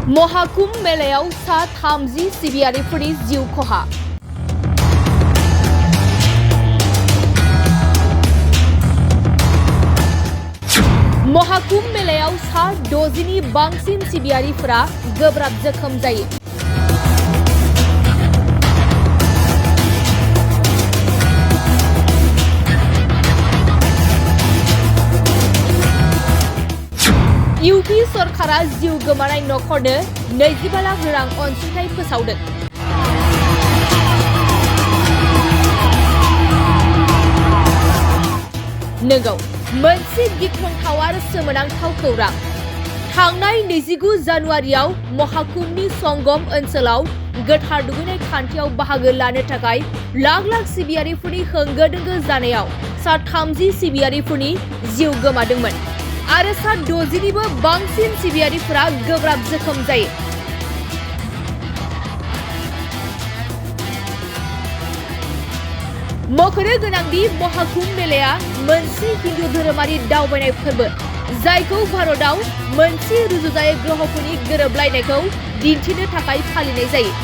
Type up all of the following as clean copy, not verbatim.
महाकुम्भ मेलायाव सा 30 सिबियारिफोरनि जिउ खहा। महाकुम्भ मेलायाव सा 60नि बांसिन सिबियारिफोरा गोब्राब जोखोम जायो। इउपि सरकारा जिउ गोमानाय नखरनो 25 लाख रां अनसुंथाइ फोसावदों। नंगौ, मोनसे गिख्रंथाव आरो सोमोनांथाव खौरां। थांनाय 29 जानुवारियाव महाकुम्भनि संगम ओनसोलाव गोथार दुगैनाय खान्थियाव बाहागो लानो थाखाय लाख सिबियारिफोरनि होंगो दोंगो जानायाव सा 30 सिबियारिफोरनि जिउ गोमादोंमोन आरो सा 60निबो बांसिन सिबियारिफोरा गोब्राब जोखोम जायो। मख'नो गोनांदि महाकुम्भ मेलाया मोनसे हिन्दु धोरोमारि दावबायनाय फोरबो, जायखौ भारतआव मोनसे रुजुजायै ग्रहफोरनि गोरोबलायनायखौ दिन्थिनो थाखाय फालिनाय जायो।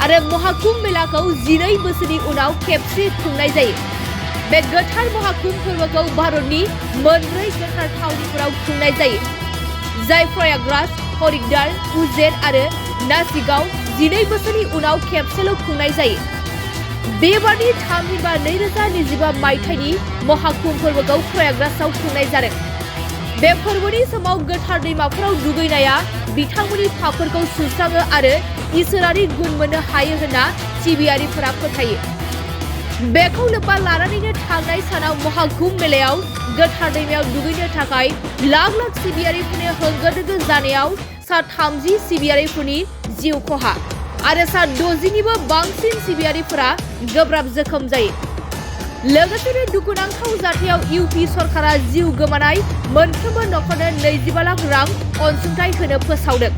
आरो महाकुम्भ मेलाखौ 12 बोसोरनि उनाव खेबसे खुंनाय जायो। बे गोथार महाकुम्भ फोरबोखौ भारतनि मोनब्रै गोथार थावनिफोराव खुंनाय जायो, जाय प्रयागराज, हरिद्वार, उज्जैन आरो नासिकआव 12 बोसोरनि उनाव खेबसेल' खुंनाय जायो। बेबारनि थामहिनबा 2025 मायथाइनि महाकुम्भ फोरबोखौ प्रयागराजआव खुंनाय जादों। बे फोरबोनि समाव गोथार दैमाफोराव दुगैनाया बिथांमोननि पापफोरखौ सुस्राङो आरो इसोरारि गुन मोननो हायो होनना सिबियारिफोरा फोथायो। बेखौ लोब्बा लानानैनो थांनाय सानाव महाकुम्भ मेलायाव गोथार दैमायाव दुगैनो थाखाय लाख सिबियारिफोरनि होंगो दोंगो जानायाव सा 30 सिबियारिफोरनि जिउ खहा आरो सा 60निबो बांसिन सिबियारिफोरा गोब्राब जोखोम जायो। लोगोसेनो दुखुनांथाव जाथायाव इउपि सरकारा जिउ गोमानाय मोनफ्रोमबो नखरनो 25 लाख रां अनसुंथाइ होनो फोसावदों।